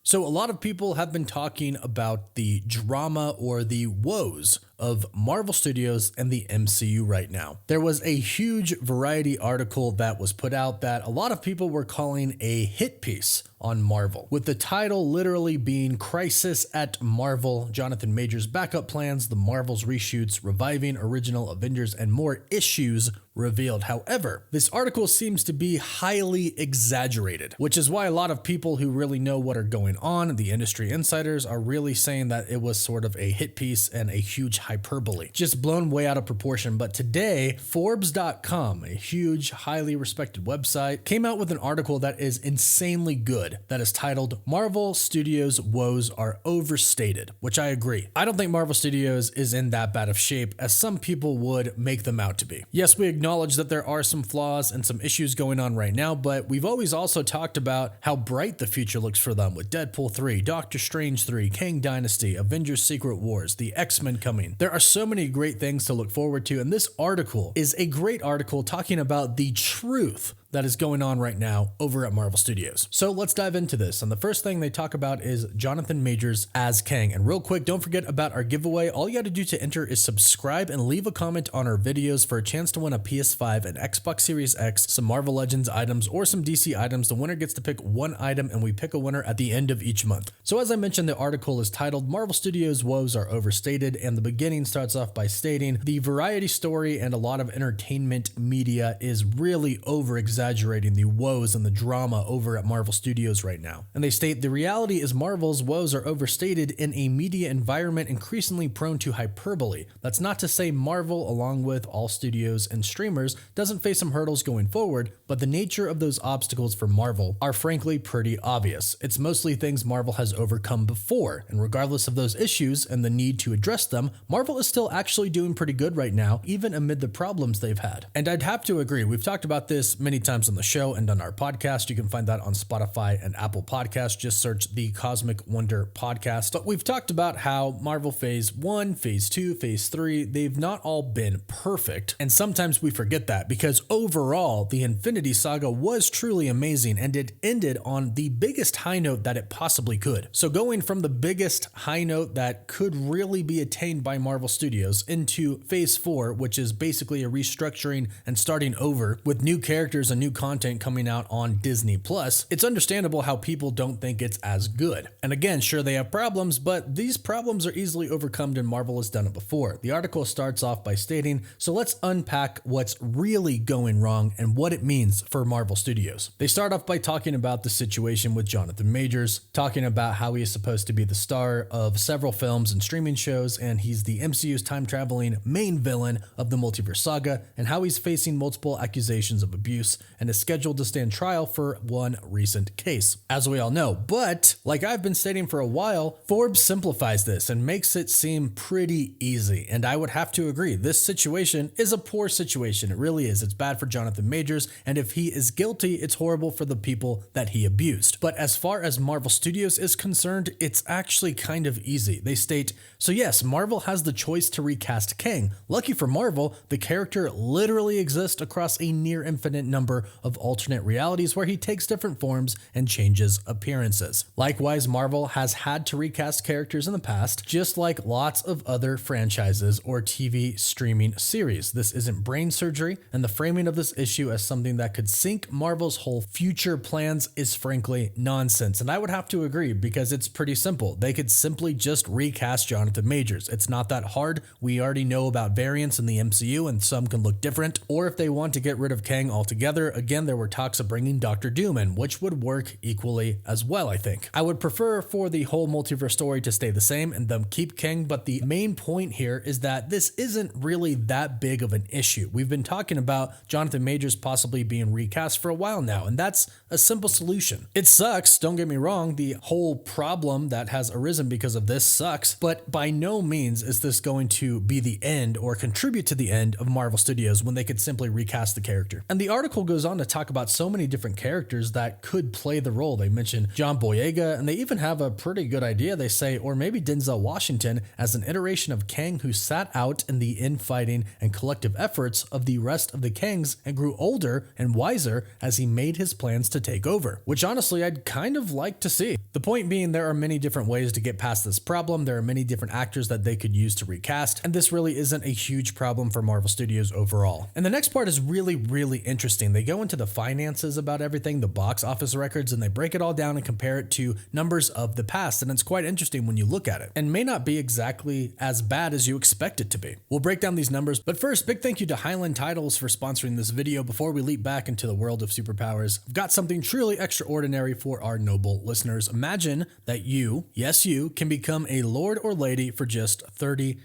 So, a lot of people have been talking about the drama or the woes of Marvel Studios and the MCU right now. There was a huge Variety article that was put out that a lot of people were calling a hit piece on Marvel, with the title literally being Crisis at Marvel, Jonathan Majors' backup plans, the Marvel's reshoots, reviving original Avengers, and more issues revealed. However, this article seems to be highly exaggerated, which is why a lot of people who really know what are going on, the industry insiders, are really saying that it was sort of a hit piece and a huge hyperbole, just blown way out of proportion. But today, Forbes.com, a huge, highly respected website, came out with an article that is insanely good that is titled Marvel Studios' Woes Are Overstated, which I agree. I don't think Marvel Studios is in that bad of shape as some people would make them out to be. Yes, we acknowledge that there are some flaws and some issues going on right now, but we've always also talked about how bright the future looks for them with Deadpool 3, Doctor Strange 3, Kang Dynasty, Avengers Secret Wars, the X-Men coming. There are so many great things to look forward to, and this article is a great article talking about the truth that is going on right now over at Marvel Studios. So let's dive into this. And the first thing they talk about is Jonathan Majors as Kang. And real quick, don't forget about our giveaway. All you got to do to enter is subscribe and leave a comment on our videos for a chance to win a PS5, an Xbox Series X, some Marvel Legends items, or some DC items. The winner gets to pick one item, and we pick a winner at the end of each month. So as I mentioned, the article is titled Marvel Studios' Woes Are Overstated, and the beginning starts off by stating the Variety story and a lot of entertainment media is really over-exaggerating the woes and the drama over at Marvel Studios right now. And they state the reality is Marvel's woes are overstated in a media environment increasingly prone to hyperbole. That's not to say Marvel, along with all studios and streamers, doesn't face some hurdles going forward, but the nature of those obstacles for Marvel are frankly pretty obvious. It's mostly things Marvel has overcome before, and regardless of those issues and the need to address them, Marvel is still actually doing pretty good right now, even amid the problems they've had. And I'd have to agree, we've talked about this many times on the show and on our podcast. You can find that on Spotify and Apple Podcasts. Just search the Cosmic Wonder Podcast. But we've talked about how Marvel Phase 1, Phase 2, Phase 3, they've not all been perfect. And sometimes we forget that because overall, the Infinity Saga was truly amazing and it ended on the biggest high note that it possibly could. So going from the biggest high note that could really be attained by Marvel Studios into Phase 4, which is basically a restructuring and starting over with new characters and new content coming out on Disney Plus, it's understandable how people don't think it's as good. And again, sure, they have problems, but these problems are easily overcome and Marvel has done it before. The article starts off by stating, so let's unpack what's really going wrong and what it means for Marvel Studios. They start off by talking about the situation with Jonathan Majors, talking about how he is supposed to be the star of several films and streaming shows, and he's the MCU's time-traveling main villain of the multiverse saga, and how he's facing multiple accusations of abuse and is scheduled to stand trial for one recent case, as we all know. But like I've been stating for a while, Forbes simplifies this and makes it seem pretty easy. And I would have to agree, this situation is a poor situation. It really is. It's bad for Jonathan Majors, and if he is guilty, it's horrible for the people that he abused. But as far as Marvel Studios is concerned, it's actually kind of easy. They state, so yes, Marvel has the choice to recast Kang. Lucky for Marvel, the character literally exists across a near infinite number of alternate realities where he takes different forms and changes appearances. Likewise, Marvel has had to recast characters in the past, just like lots of other franchises or TV streaming series. This isn't brain surgery, and the framing of this issue as something that could sink Marvel's whole future plans is frankly nonsense. And I would have to agree because it's pretty simple. They could simply just recast Jonathan Majors. It's not that hard. We already know about variants in the MCU and some can look different. Or if they want to get rid of Kang altogether, again, there were talks of bringing Doctor Doom in, which would work equally as well, I think. I would prefer for the whole multiverse story to stay the same and them keep Kang, but the main point here is that this isn't really that big of an issue. We've been talking about Jonathan Majors possibly being recast for a while now, and that's a simple solution. It sucks, don't get me wrong, the whole problem that has arisen because of this sucks, but by no means is this going to be the end or contribute to the end of Marvel Studios when they could simply recast the character. And the article goes on to talk about so many different characters that could play the role. They mention John Boyega, and they even have a pretty good idea, they say, or maybe Denzel Washington as an iteration of Kang who sat out in the infighting and collective efforts of the rest of the Kangs and grew older and wiser as he made his plans to take over, which honestly I'd kind of like to see. The point being, there are many different ways to get past this problem. There are many different actors that they could use to recast, and this really isn't a huge problem for Marvel Studios overall. And the next part is really interesting. They go into the finances about everything, the box office records, and they break it all down and compare it to numbers of the past, and it's quite interesting when you look at it, and may not be exactly as bad as you expect it to be. We'll break down these numbers, but first, big thank you to Highland Titles for sponsoring this video. Before we leap back into the world of superpowers, I've got something truly extraordinary for our noble listeners. Imagine that you, yes you, can become a lord or lady for just $30.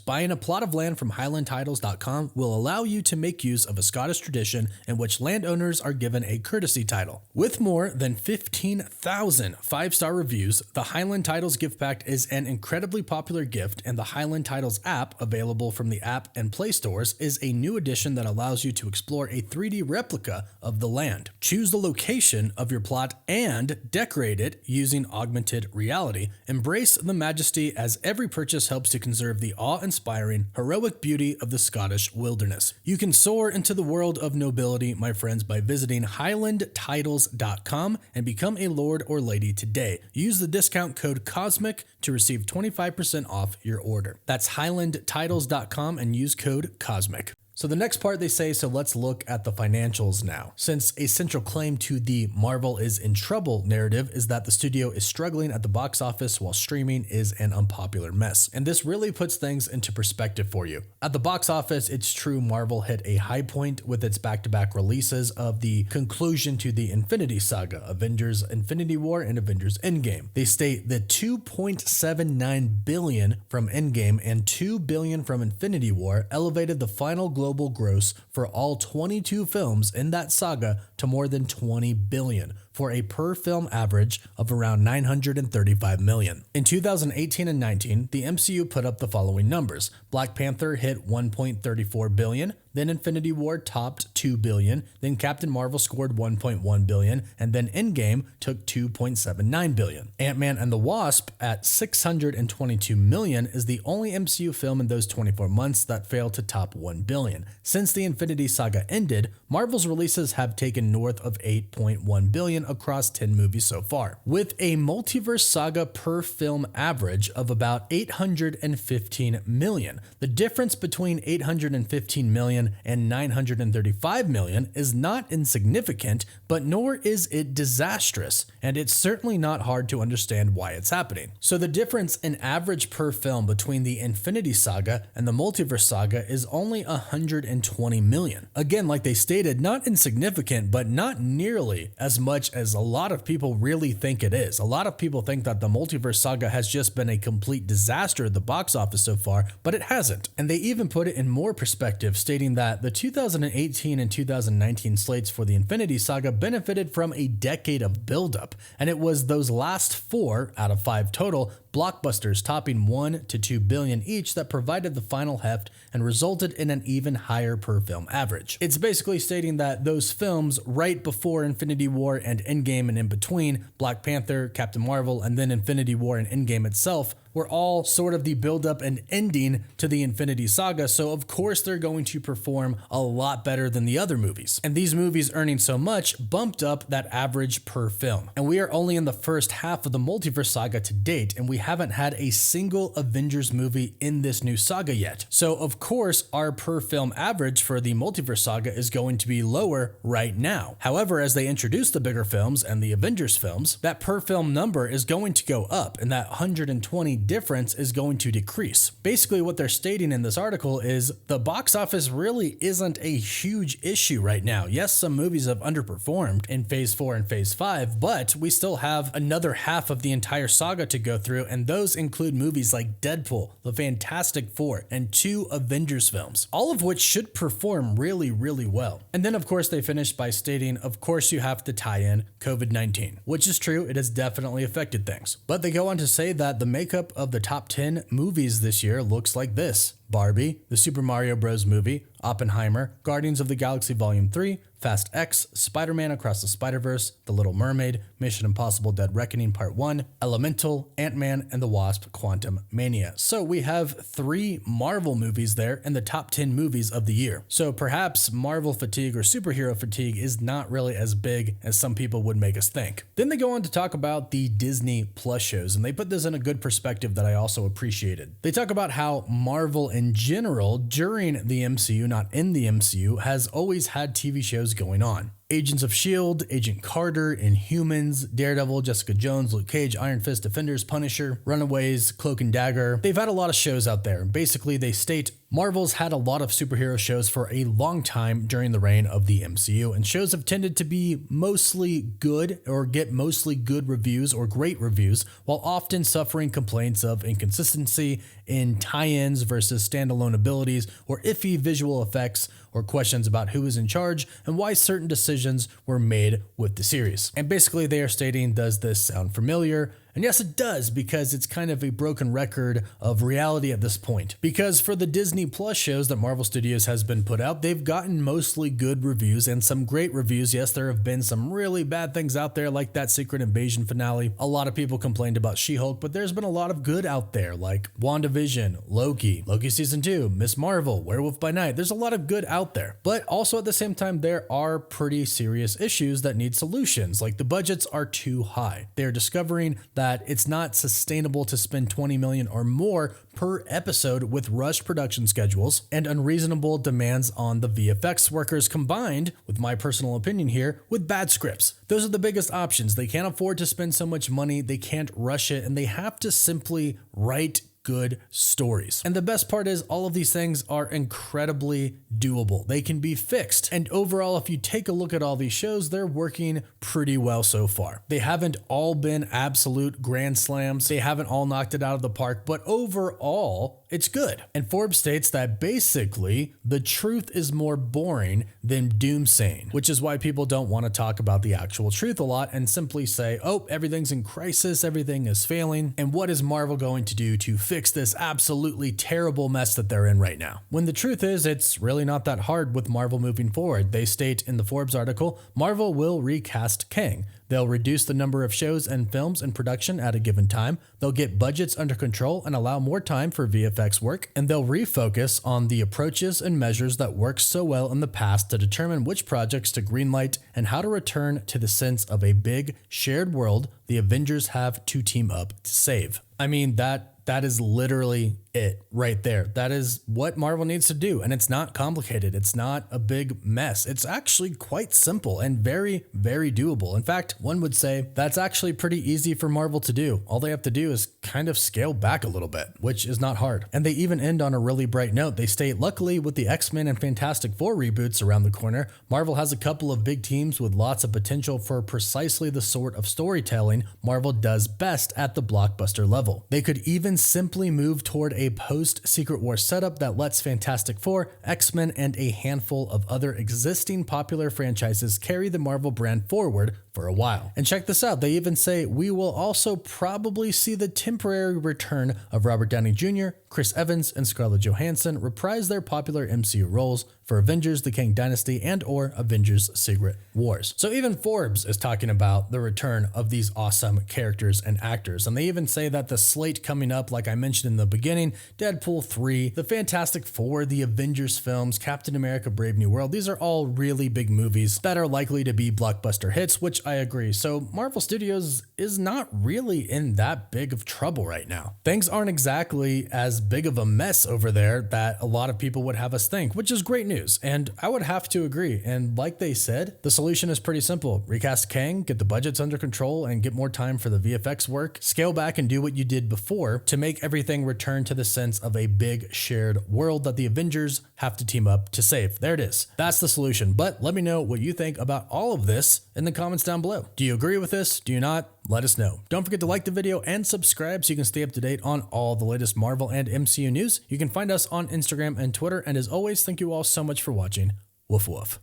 Buying a plot of land from highlandtitles.com will allow you to make use of a Scottish tradition in which landowners are given a courtesy title. With more than 15,000 five-star reviews, the Highland Titles gift pack is an incredibly popular gift, and the Highland Titles app, available from the app and Play stores, is a new addition that allows you to explore a 3D replica of the land. Choose the location of your plot and decorate it using augmented reality. Embrace the majesty, as every purchase helps to conserve the awe-inspiring, heroic beauty of the Scottish wilderness. You can soar into the world of nobility, my friends, by visiting highlandtitles.com and become a lord or lady today. Use the discount code COSMIC to receive 25% off your order. That's highlandtitles.com and use code COSMIC. So the next part they say, so let's look at the financials now. Since a central claim to the Marvel is in trouble narrative is that the studio is struggling at the box office while streaming is an unpopular mess. And this really puts things into perspective for you. At the box office, it's true Marvel hit a high point with its back-to-back releases of the conclusion to the Infinity Saga, Avengers Infinity War and Avengers Endgame. They state that $2.79 billion from Endgame and $2 billion from Infinity War elevated the final global gross for all 22 films in that saga to more than $20 billion, for a per film average of around $935 million. In 2018 and 19, the MCU put up the following numbers. Black Panther hit $1.34 billion, then Infinity War topped $2 billion, then Captain Marvel scored $1.1 billion, and then Endgame took $2.79 billion. Ant-Man and the Wasp at $622 million is the only MCU film in those 24 months that failed to top $1 billion. Since the Infinity Saga ended, Marvel's releases have taken north of $8.1 billion across 10 movies so far, with a multiverse saga per film average of about $815 million. The difference between $815 million and $935 million is not insignificant, but nor is it disastrous, and it's certainly not hard to understand why it's happening. So the difference in average per film between the Infinity Saga and the Multiverse Saga is only $120 million. Again, like they stated, not insignificant, but not nearly as much as a lot of people really think it is. A lot of people think that the Multiverse Saga has just been a complete disaster at the box office so far, but it hasn't. And they even put it in more perspective, stating that the 2018 and 2019 slates for the Infinity Saga benefited from a decade of buildup, and it was those last 4 out of 5 total blockbusters topping $1 to $2 billion each that provided the final heft and resulted in an even higher per film average. It's basically stating that those films right before Infinity War and Endgame and in between, Black Panther, Captain Marvel, and then Infinity War and Endgame itself, were all sort of the build-up and ending to the Infinity Saga, so of course they're going to perform a lot better than the other movies. And these movies earning so much bumped up that average per film. And we are only in the first half of the Multiverse Saga to date, and we haven't had a single Avengers movie in this new saga yet. So of course our per film average for the Multiverse Saga is going to be lower right now. However, as they introduce the bigger films and the Avengers films, that per film number is going to go up, and that 120 difference is going to decrease. Basically what they're stating in this article is the box office really isn't a huge issue right now. Yes, some movies have underperformed in phase 4 and phase 5, but we still have another half of the entire saga to go through, and those include movies like Deadpool, The Fantastic Four, and 2 Avengers films, all of which should perform really well. And then of course they finished by stating, of course you have to tie in COVID-19, which is true, it has definitely affected things. But they go on to say that the makeup of the top 10 movies this year looks like this. Barbie, the Super Mario Bros. Movie, Oppenheimer, Guardians of the Galaxy Volume 3, Fast X, Spider-Man Across the Spider-Verse, The Little Mermaid, Mission Impossible Dead Reckoning Part 1, Elemental, Ant-Man and the Wasp: Quantumania. So we have 3 Marvel movies there in the top 10 movies of the year. So perhaps Marvel fatigue or superhero fatigue is not really as big as some people would make us think. Then they go on to talk about the Disney Plus shows, and they put this in a good perspective that I also appreciated. They talk about how Marvel in general, during the MCU, not in the MCU, has always had TV shows going on. Agents of S.H.I.E.L.D., Agent Carter, Inhumans, Daredevil, Jessica Jones, Luke Cage, Iron Fist, Defenders, Punisher, Runaways, Cloak and Dagger. They've had a lot of shows out there. Basically, they state Marvel's had a lot of superhero shows for a long time during the reign of the MCU, and shows have tended to be mostly good or get mostly good reviews or great reviews, while often suffering complaints of inconsistency in tie-ins versus standalone abilities or iffy visual effects, or questions about who is in charge and why certain decisions were made with the series. And basically they are stating, does this sound familiar? And yes, it does, because it's kind of a broken record of reality at this point. Because for the Disney Plus shows that Marvel Studios has been put out, they've gotten mostly good reviews and some great reviews. Yes, there have been some really bad things out there, like that Secret Invasion finale. A lot of people complained about She-Hulk, but there's been a lot of good out there, like WandaVision, Loki Season 2, Miss Marvel, Werewolf by Night. There's a lot of good out there. But also at the same time, there are pretty serious issues that need solutions, like the budgets are too high. They're discovering that it's not sustainable to spend $20 million or more per episode with rushed production schedules and unreasonable demands on the VFX workers, combined with my personal opinion here with bad scripts. Those are the biggest options. They can't afford to spend so much money, they can't rush it, and they have to simply write good stories. And the best part is all of these things are incredibly doable. They can be fixed. And overall, if you take a look at all these shows, they're working pretty well so far. They haven't all been absolute grand slams. They haven't all knocked it out of the park, but overall, it's good. And Forbes states that basically the truth is more boring than doomsaying, which is why people don't want to talk about the actual truth a lot and simply say, oh, everything's in crisis, everything is failing, and what is Marvel going to do to fix this absolutely terrible mess that they're in right now? When the truth is, it's really not that hard with Marvel moving forward. They state in the Forbes article, Marvel will recast Kang. They'll reduce the number of shows and films in production at a given time. They'll get budgets under control and allow more time for VFX work. And they'll refocus on the approaches and measures that worked so well in the past to determine which projects to greenlight and how to return to the sense of a big shared world the Avengers have to team up to save. I mean, that is literally it right there. That is what Marvel needs to do. And it's not complicated. It's not a big mess. It's actually quite simple and very, very doable. In fact, one would say that's actually pretty easy for Marvel to do. All they have to do is kind of scale back a little bit, which is not hard. And they even end on a really bright note. They state, luckily with the X-Men and Fantastic Four reboots around the corner, Marvel has a couple of big teams with lots of potential for precisely the sort of storytelling Marvel does best at the blockbuster level. They could even simply move toward a post-Secret War setup that lets Fantastic Four, X-Men, and a handful of other existing popular franchises carry the Marvel brand forward for a while. And check this out, they even say, we will also probably see the temporary return of Robert Downey Jr., Chris Evans, and Scarlett Johansson reprise their popular MCU roles for Avengers: The Kang Dynasty and or Avengers: Secret Wars. So even Forbes is talking about the return of these awesome characters and actors. And they even say that the slate coming up, like I mentioned in the beginning, Deadpool 3, the Fantastic Four, the Avengers films, Captain America: Brave New World, these are all really big movies that are likely to be blockbuster hits, which I agree. So Marvel Studios is not really in that big of trouble right now. Things aren't exactly as big of a mess over there that a lot of people would have us think, which is great news. And I would have to agree. And like they said, the solution is pretty simple. Recast Kang, get the budgets under control, and get more time for the VFX work. Scale back and do what you did before to make everything return to the sense of a big shared world that the Avengers have to team up to save. There it is. That's the solution. But let me know what you think about all of this in the comments down below. Do you agree with this? Do you not? Let us know. Don't forget to like the video and subscribe so you can stay up to date on all the latest Marvel and MCU news. You can find us on Instagram and Twitter. And as always, thank you all so much for watching. Woof woof.